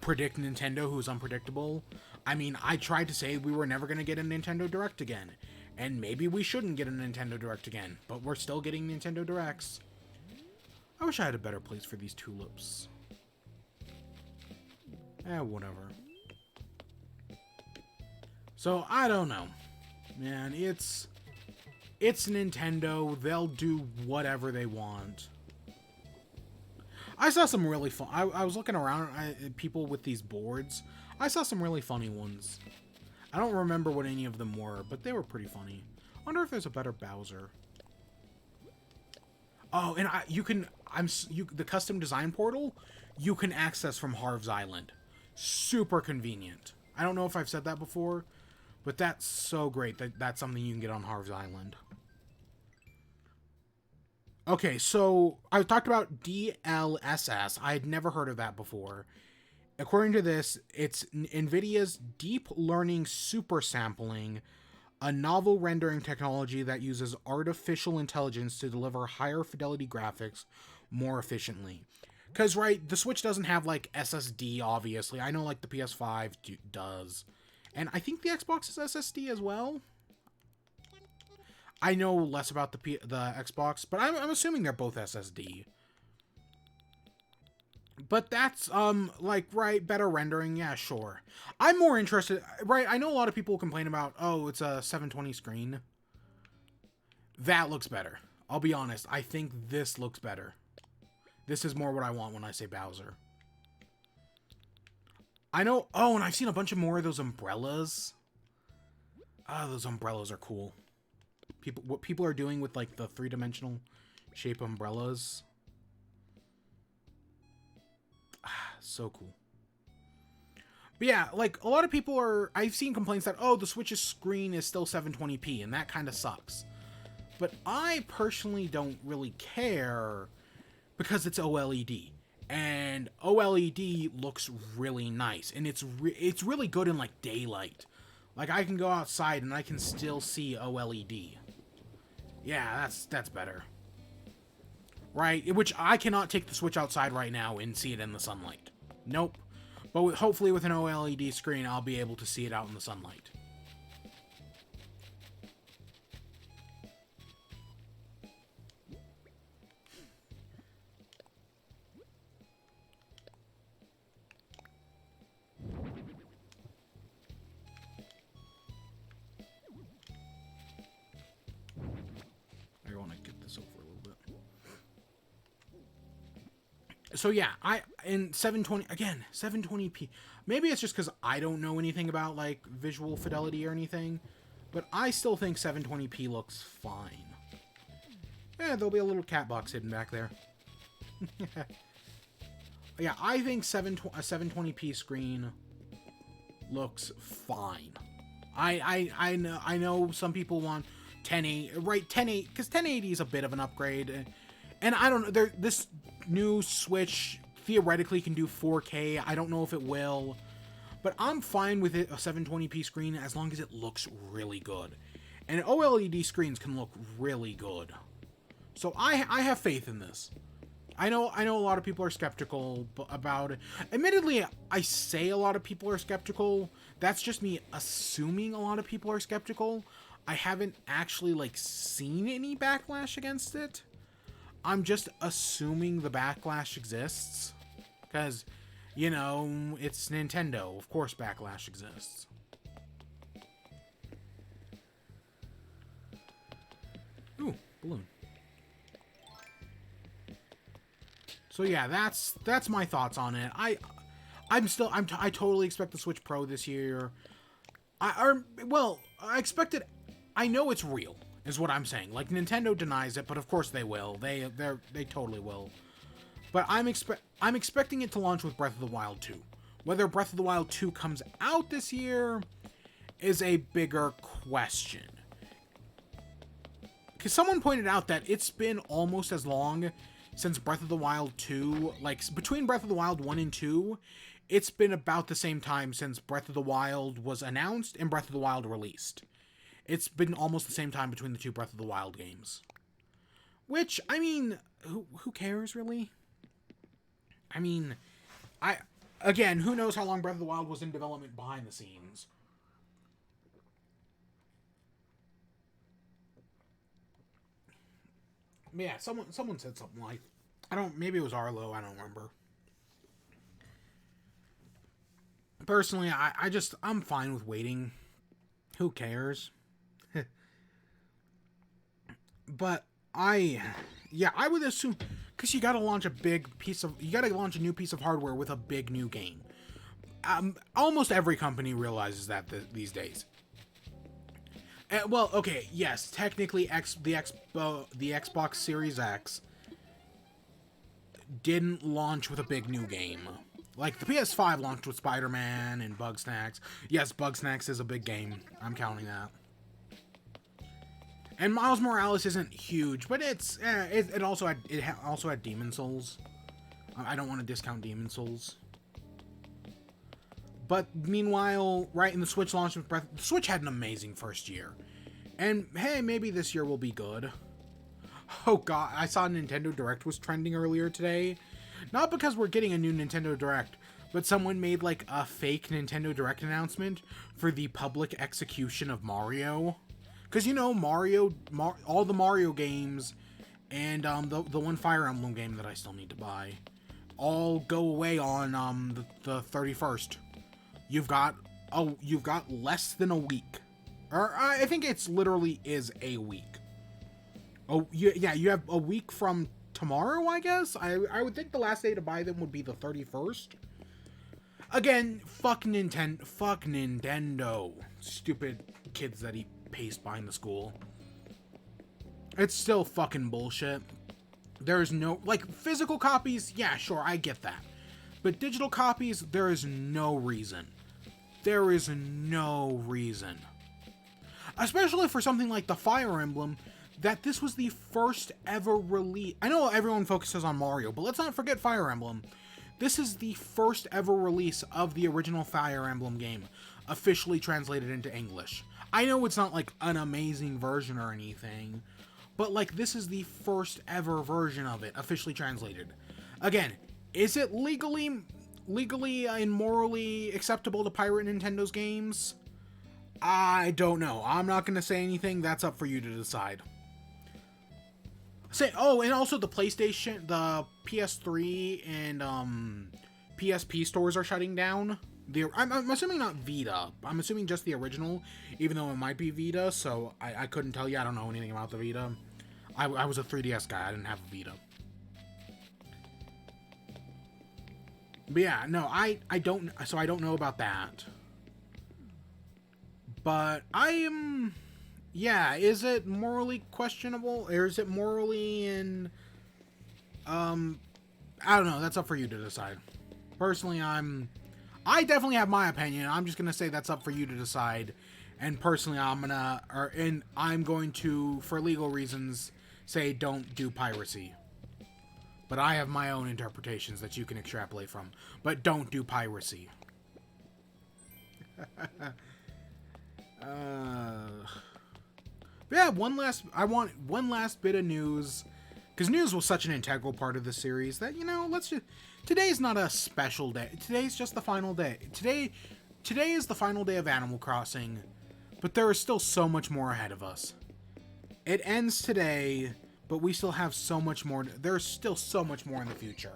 predict Nintendo, who's unpredictable. I mean, I tried to say we were never going to get a Nintendo Direct again. And maybe we shouldn't get a Nintendo Direct again. But we're still getting Nintendo Directs. I wish I had a better place for these tulips. Whatever. So, I don't know. Man, it's Nintendo. They'll do whatever they want. I saw some really fun... I was looking around at people with these boards. I saw some really funny ones. I don't remember what any of them were, but they were pretty funny. I wonder if there's a better Bowser. Oh, and the custom design portal, you can access from Harv's Island. Super convenient. I don't know if I've said that before, but that's so great that that's something you can get on Harv's Island. Okay, so I talked about DLSS. I had never heard of that before. According to this, it's NVIDIA's deep learning super sampling, a novel rendering technology that uses artificial intelligence to deliver higher fidelity graphics more efficiently. Because, right, the Switch doesn't have, like, SSD, obviously. I know, like, the PS5 does. And I think the Xbox is SSD as well. I know less about the Xbox, but I'm assuming they're both SSD. But that's, like, right, better rendering, yeah, sure. I'm more interested, right, I know a lot of people complain about, oh, it's a 720 screen. That looks better. I'll be honest, I think this looks better. This is more what I want when I say Bowser. I know, oh, and I've seen a bunch of more of those umbrellas. Oh, those umbrellas are cool. What people are doing with, like, the three-dimensional shape umbrellas. So cool. But yeah, like, a lot of people I've seen complaints that, oh, the Switch's screen is still 720p, and that kind of sucks. But I personally don't really care, because it's OLED. And OLED looks really nice, and it's really good in, like, daylight. Like, I can go outside, and I can still see OLED. Yeah, that's better. Right? Which I cannot take the Switch outside right now and see it in the sunlight. Nope. But hopefully with an OLED screen, I'll be able to see it out in the sunlight. So yeah, in 720 again, 720p. Maybe it's just because I don't know anything about like visual fidelity or anything, but I still think 720p looks fine. Yeah, there'll be a little cat box hidden back there. Yeah, I think a 720p screen looks fine. I know some people want 1080, right? 1080 because 1080 is a bit of an upgrade, and I don't know. This new Switch theoretically can do 4K. I don't know if it will, but I'm fine with it a 720p screen as long as it looks really good. And OLED screens can look really good, so I have faith in this. I know a lot of people are skeptical about it. Admittedly, I say a lot of people are skeptical. That's just me assuming a lot of people are skeptical. I haven't actually like seen any backlash against it. I'm just assuming the backlash exists because, you know, it's Nintendo. Of course backlash exists. Ooh, balloon. So yeah, that's my thoughts on it. I totally expect the Switch Pro this year. I expect it. I know it's real, is what I'm saying. Like Nintendo denies it, but of course they will. They totally will. But I'm expecting it to launch with Breath of the Wild 2. Whether Breath of the Wild 2 comes out this year is a bigger question. Because someone pointed out that it's been almost as long since Breath of the Wild 2, like, between Breath of the Wild 1 and 2, it's been about the same time since Breath of the Wild was announced and Breath of the Wild released. It's been almost the same time between the two Breath of the Wild games. Which, I mean, who cares, really? I mean, again, who knows how long Breath of the Wild was in development behind the scenes. But yeah, someone said something like, maybe it was Arlo, I don't remember. Personally, I'm fine with waiting. Who cares? But I would assume, because you gotta launch a new piece of hardware with a big new game. Almost every company realizes that these days. Well, okay, yes, technically the Xbox Series X didn't launch with a big new game. Like, the PS5 launched with Spider-Man and Bugsnax. Yes, Bugsnax is a big game. I'm counting that. And Miles Morales isn't huge, but it also had Demon Souls. I don't want to discount Demon Souls. But meanwhile, right in the Switch launch with Breath, the Switch had an amazing first year. And hey, maybe this year will be good. Oh god, I saw Nintendo Direct was trending earlier today. Not because we're getting a new Nintendo Direct, but someone made like a fake Nintendo Direct announcement for the public execution of Mario. Because, you know, all the Mario games and the one Fire Emblem game that I still need to buy all go away on the 31st. You've got less than a week. Or I think it's literally is a week. Oh, yeah, you have a week from tomorrow, I guess? I would think the last day to buy them would be the 31st. Again, fuck Nintendo. Stupid kids that eat paste behind the school. It's still fucking bullshit. There's no, like, physical copies, yeah, sure, I get that. But digital copies, there is no reason. There is no reason. Especially for something like the Fire Emblem, that this was the first ever release. I know everyone focuses on Mario, but let's not forget Fire Emblem. This is the first ever release of the original Fire Emblem game, officially translated into English. I know it's not like an amazing version or anything, but like this is the first ever version of it, officially translated. Again, is it legally and morally acceptable to pirate Nintendo's games? I don't know. I'm not going to say anything. That's up for you to decide. And also the PlayStation, the PS3 and PSP stores are shutting down. I'm assuming not Vita. I'm assuming just the original, even though it might be Vita, so I couldn't tell you. I don't know anything about the Vita. I was a 3DS guy. I didn't have a Vita. But yeah, no, I don't, so I don't know about that. But I am, yeah, is it morally questionable? Or is it morally in, I don't know, that's up for you to decide. Personally, I definitely have my opinion. I'm just gonna say that's up for you to decide. And personally, I'm going to, for legal reasons, say don't do piracy. But I have my own interpretations that you can extrapolate from. But don't do piracy. Yeah, I want one last bit of news. Because news was such an integral part of the series that, today's not a special day. Today's just the final day. Today is the final day of Animal Crossing. But there is still so much more ahead of us. It ends today, but we still have so much more. There's still so much more in the future.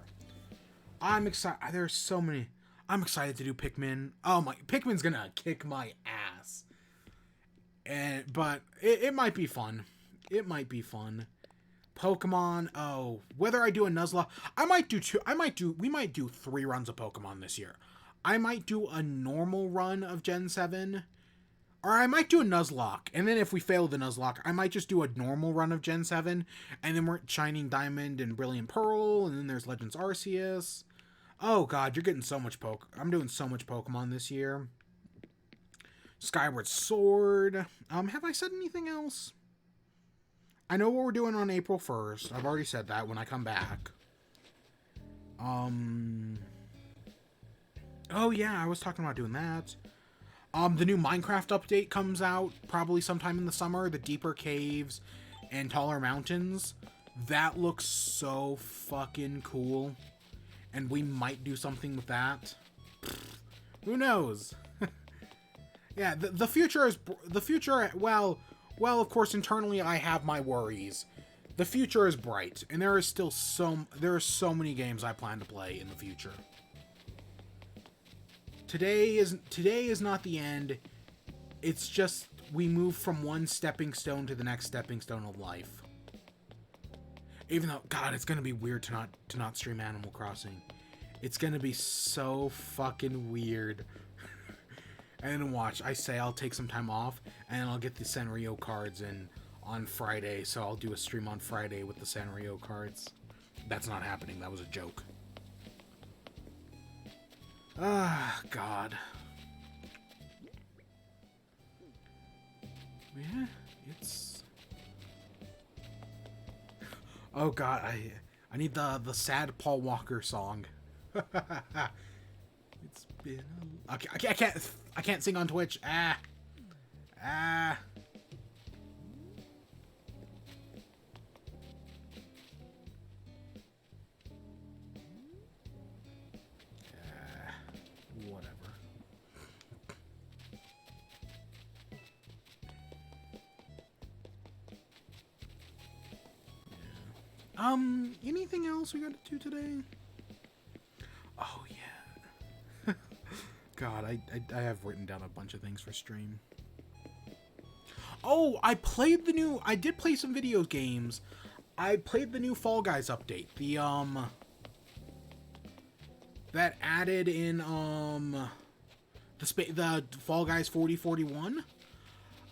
I'm excited. There's so many. I'm excited to do Pikmin. Oh my, Pikmin's gonna kick my ass. But it might be fun. It might be fun. Pokemon. Oh, whether I do a Nuzlocke, I might do two. We might do 3 runs of Pokemon this year. I might do a normal run of Gen 7. Or I might do a Nuzlocke, and then if we fail the Nuzlocke, I might just do a normal run of Gen 7, and then we're Shining Diamond and Brilliant Pearl, and then there's Legends Arceus. Oh god, you're getting so much I'm doing so much Pokemon this year. Skyward Sword. Have I said anything else? I know what we're doing on April 1st. I've already said that when I come back. Oh yeah, I was talking about doing that. The new Minecraft update comes out probably sometime in the summer. The deeper caves and taller mountains. That looks so fucking cool. And we might do something with that. Who knows? Yeah, the future is... well, of course, internally I have my worries. The future is bright. And there are so many games I plan to play in the future. Today is not the end. It's just we move from one stepping stone to the next stepping stone of life. Even though, God, it's gonna be weird to not stream Animal Crossing. It's gonna be so fucking weird. And then watch, I say I'll take some time off, and I'll get the Sanrio cards in on Friday, so I'll do a stream on Friday with the Sanrio cards. That's not happening. That was a joke. Ah, God. Yeah, it's... Oh, God, I need the sad Paul Walker song. It's been... Okay, I can't sing on Twitch. Whatever. Anything else we got to do today? Oh, yeah. God, I have written down a bunch of things for stream. Oh, I did play some video games. I played the new Fall Guys update. That added in, the Fall Guys 4041.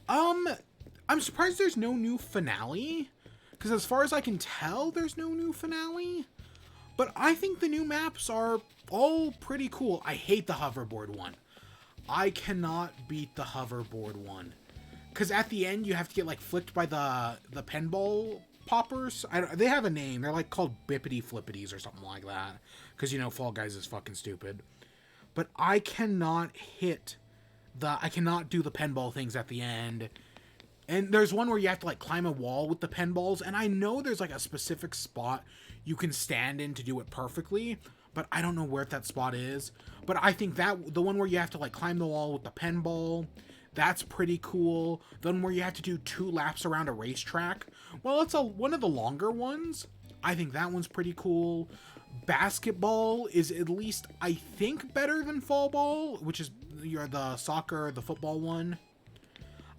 I'm surprised there's no new finale. Because as far as I can tell, there's no new finale. But I think the new maps are all pretty cool. I hate the hoverboard one. I cannot beat the hoverboard one. Because at the end, you have to get, like, flicked by the pinball poppers. They have a name. They're, like, called Bippity Flippities or something like that. Because, Fall Guys is fucking stupid. But I cannot I cannot do the pinball things at the end. And there's one where you have to, like, climb a wall with the pinballs. And I know there's, like, a specific spot you can stand in to do it perfectly. But I don't know where that spot is. But I think the one where you have to, like, climb the wall with the pinball, that's pretty cool. The one where you have to do 2 laps around a racetrack, well, it's one of the longer ones. I think that one's pretty cool. Basketball is at least, I think, better than fall ball, which is the football one.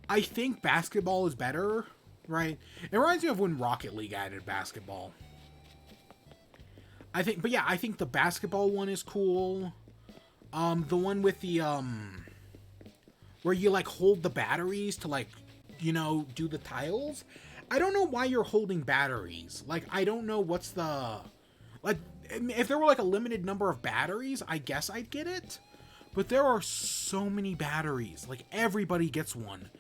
I think basketball is better, right? It reminds me of when Rocket League added basketball. I think, but yeah, I think the basketball one is cool. The one with the, where you, like, hold the batteries to, like, you know, do the tiles. I don't know why you're holding batteries. Like, I don't know what's the, like, if there were, like, a limited number of batteries, I guess I'd get it. But there are so many batteries. Like, everybody gets one.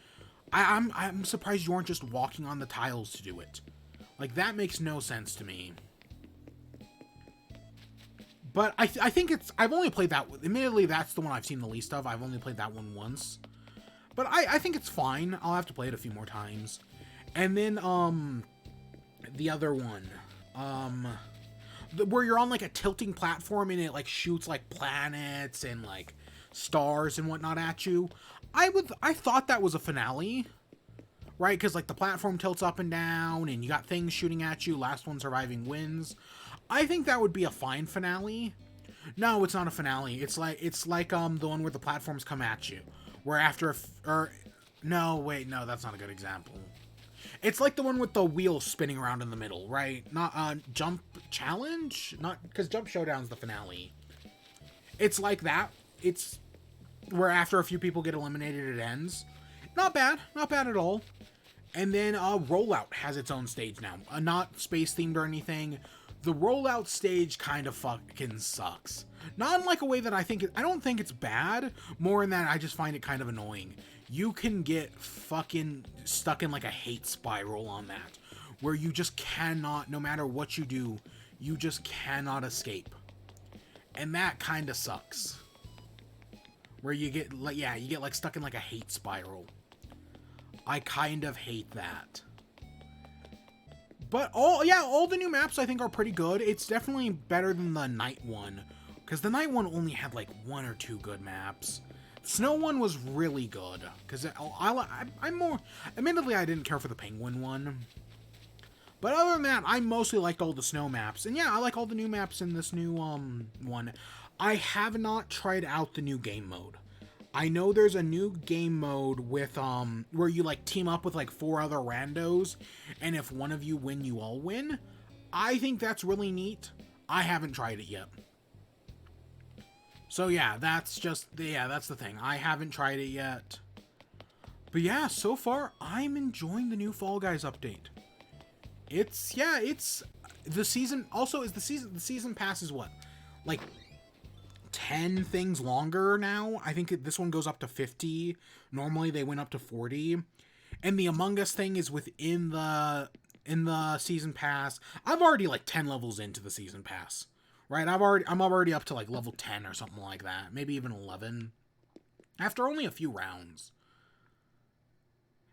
I'm surprised you aren't just walking on the tiles to do it. Like, that makes no sense to me. But I think it's... I've only played that... Admittedly, that's the one I've seen the least of. I've only played that one once. But I think it's fine. I'll have to play it a few more times. And then, the other one. Where you're on, like, a tilting platform and it, like, shoots, like, planets and, like, stars and whatnot at you. I thought that was a finale. Right? Because, like, the platform tilts up and down and you got things shooting at you. Last one surviving wins. I think that would be a fine finale. No, it's not a finale. It's like the one where the platforms come at you. Where after no, wait, no, that's not a good example. It's like the one with the wheels spinning around in the middle, right? Not Jump Challenge? Not because Jump Showdown's the finale. It's like that. It's where after a few people get eliminated, it ends. Not bad. Not bad at all. And then Rollout has its own stage now. Not space themed or anything. The Rollout stage kind of fucking sucks. Not in like a way that I don't think it's bad. More in that I just find it kind of annoying. You can get fucking stuck in like a hate spiral on that. Where you just cannot, no matter what you do, you just cannot escape. And that kind of sucks. Where you get like, yeah, you get like stuck in like a hate spiral. I kind of hate that. But all the new maps I think are pretty good. It's definitely better than the night one. Because the night one only had like 1 or 2 good maps. The snow one was really good. Because I'm more... Admittedly, I didn't care for the penguin one. But other than that, I mostly liked all the snow maps. And yeah, I like all the new maps in this new one. I have not tried out the new game mode. I know there's a new game mode with, where you, like, team up with, like, 4 other randos, and if one of you win, you all win. I think that's really neat. I haven't tried it yet. So, yeah, that's the thing. I haven't tried it yet. But, yeah, so far, I'm enjoying the new Fall Guys update. It's the season, also, the season pass is what? Like, 10 things longer now. I think this one goes up to 50. Normally they went up to 40. And the Among Us thing is within the season pass. I'm already like 10 levels into the season pass. Right? I'm already up to like level 10 or something like that. Maybe even 11. After only a few rounds.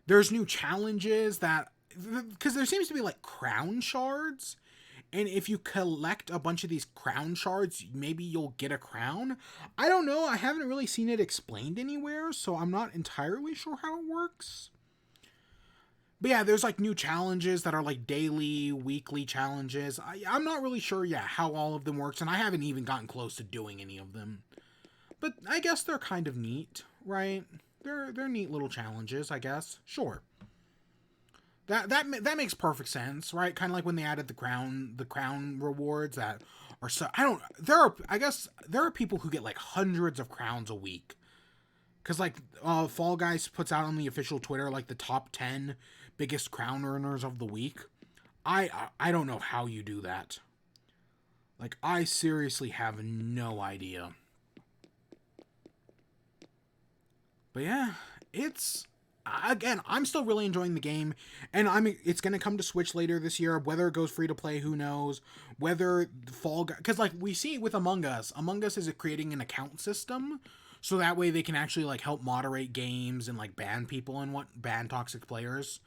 There's new challenges that, because there seems to be like crown shards. And if you collect a bunch of these crown shards, maybe you'll get a crown. I don't know. I haven't really seen it explained anywhere, so I'm not entirely sure how it works. But yeah, there's like new challenges that are like daily, weekly challenges. I'm not really sure, how all of them works, and I haven't even gotten close to doing any of them. But I guess they're kind of neat, right? They're neat little challenges, I guess. Sure. That makes perfect sense, right? Kind of like when they added the crown rewards that are so... I guess there are people who get like hundreds of crowns a week. Because like Fall Guys puts out on the official Twitter like the top 10 biggest crown earners of the week. I don't know how you do that. Like, I seriously have no idea. But yeah, it's... Again, I'm still really enjoying the game, and it's going to come to Switch later this year. Whether it goes free to play, who knows? Whether Fall Guys... Because, like, we see with Among Us is creating an account system, so that way they can actually, like, help moderate games and, like, ban people and ban toxic players.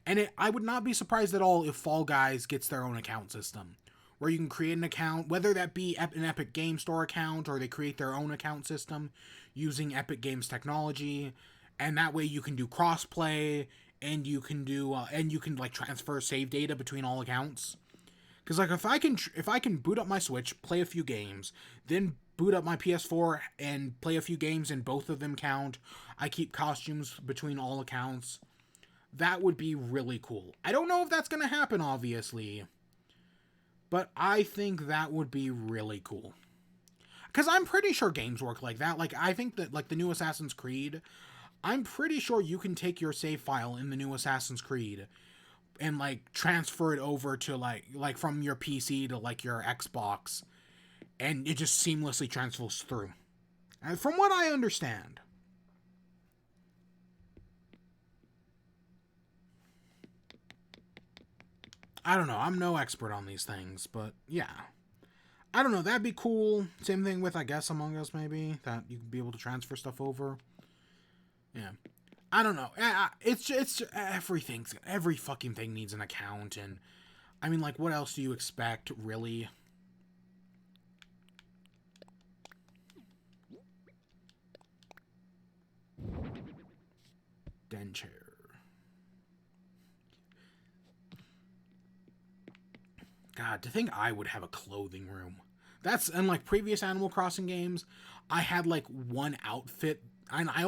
And I would not be surprised at all if Fall Guys gets their own account system, where you can create an account, whether that be an Epic Game Store account, or they create their own account system using Epic Games technology. And that way you can do crossplay, and you can do, like transfer save data between all accounts. Because like if I can boot up my Switch, play a few games, then boot up my PS4 and play a few games, and both of them count. I keep costumes between all accounts. That would be really cool. I don't know if that's gonna happen, obviously. But I think that would be really cool. Because I'm pretty sure games work like that. Like, I think that, like, the new Assassin's Creed, I'm pretty sure you can take your save file in the new Assassin's Creed and, like, transfer it over to, like from your PC to, like, your Xbox, and it just seamlessly transfers through. And from what I understand. I don't know. I'm no expert on these things, but yeah. I don't know. That'd be cool. Same thing with, I guess, Among Us, maybe. That you could be able to transfer stuff over. Yeah. I don't know. It's everything. Every fucking thing needs an account, and I mean, like, what else do you expect, really? Denture. God, to think I would have a clothing room. That's, unlike previous Animal Crossing games, I had like one outfit, and I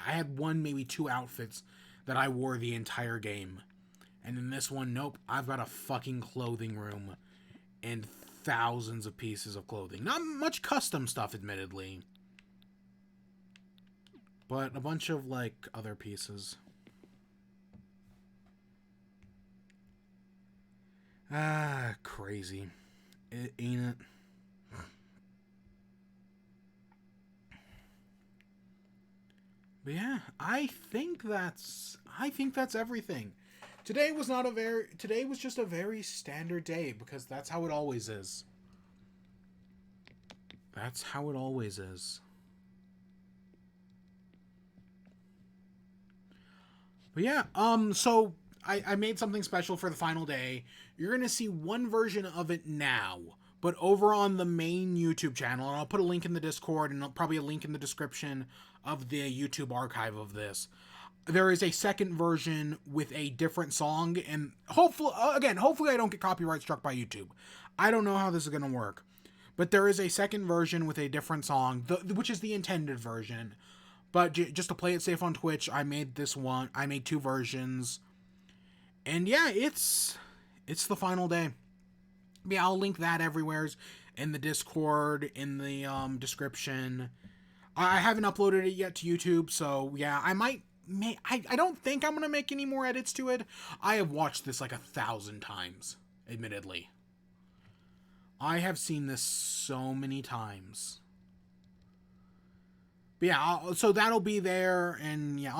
had one, maybe two outfits that I wore the entire game. And in this one, nope, I've got a fucking clothing room and thousands of pieces of clothing. Not much custom stuff, admittedly, but a bunch of, like, other pieces. Ah, crazy. Ain't it? But yeah, I think that's everything. Today was just a very standard day, because that's how it always is. That's how it always is. But yeah, so I made something special for the final day. You're gonna see one version of it now, but over on the main YouTube channel, and I'll put a link in the Discord and probably a link in the description of the YouTube archive of this. There is a second version with a different song, and hopefully I don't get copyright struck by YouTube. I don't know how this is gonna work, but there is a second version with a different song, which is the intended version. But just to play it safe on Twitch, I made this one. I made two versions, and yeah, it's the final day. Yeah, I'll link that everywhere in the Discord, in the description. I haven't uploaded it yet to YouTube, so yeah, I might. I don't think I'm gonna make any more edits to it. I have watched this like 1,000 times, admittedly. I have seen this so many times. But yeah, so that'll be there, and yeah,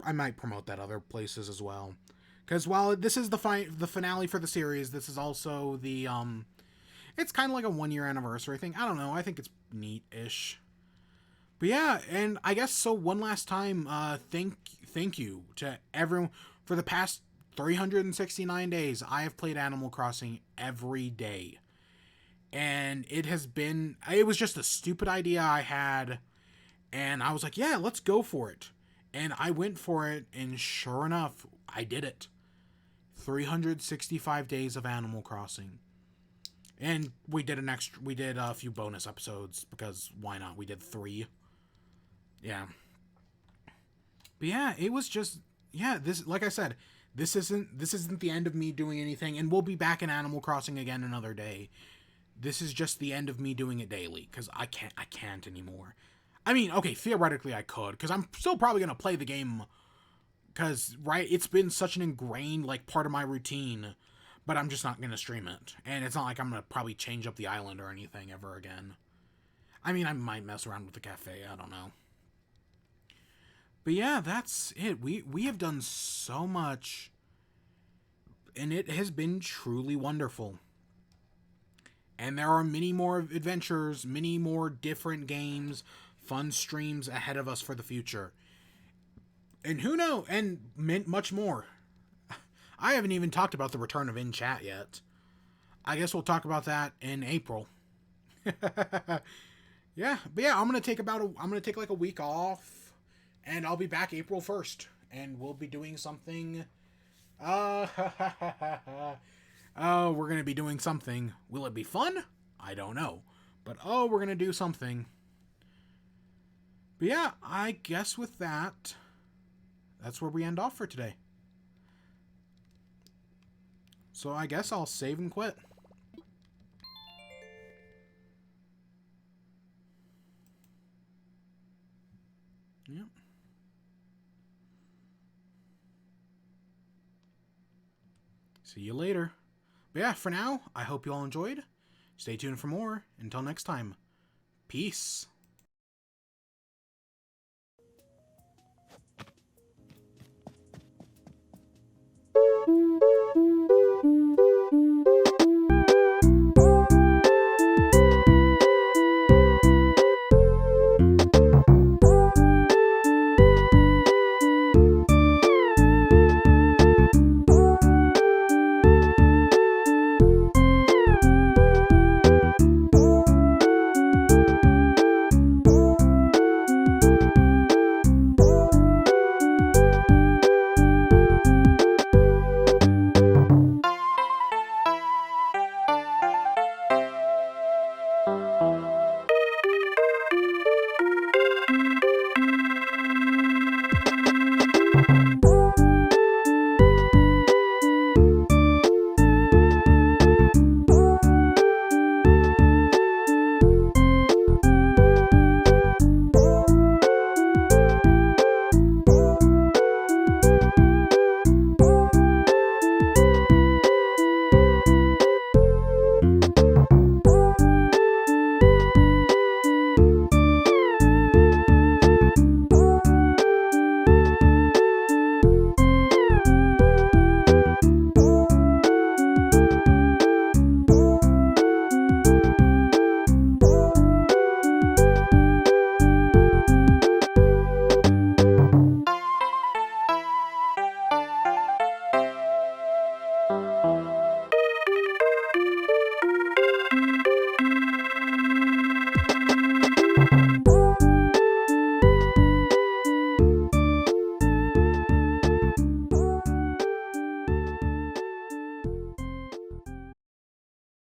I might promote that other places as well. Because while this is the finale for the series, this is also the it's kind of like a 1-year anniversary thing. I don't know. I think it's neat-ish. But yeah, and I guess so. One last time, thank you to everyone for the past 369 days. I have played Animal Crossing every day, and it was just a stupid idea I had, and I was like, yeah, let's go for it. And I went for it, and sure enough, I did it. 365 days of Animal Crossing. And we did a few bonus episodes, because why not? We did 3. Yeah. But yeah, it was just, yeah, this, like I said, this isn't the end of me doing anything, and we'll be back in Animal Crossing again another day. This is just the end of me doing it daily, because I can't anymore. I mean, okay, theoretically I could, because I'm still probably going to play the game, because, right, it's been such an ingrained, like, part of my routine, but I'm just not going to stream it. And it's not like I'm going to probably change up the island or anything ever again. I mean, I might mess around with the cafe, I don't know. But yeah, that's it. We have done so much, and it has been truly wonderful. And there are many more adventures, many more different games, fun streams ahead of us for the future. And who knows, and much more. I haven't even talked about the return of In Chat yet. I guess we'll talk about that in April. Yeah, but yeah, I'm gonna take like a week off, and I'll be back April 1st, and we'll be doing something. Oh, we're gonna be doing something. Will it be fun? I don't know, but we're gonna do something. But yeah, I guess with that, that's where we end off for today. So I guess I'll save and quit. Yep. See you later. But yeah, for now, I hope you all enjoyed. Stay tuned for more. Until next time, peace.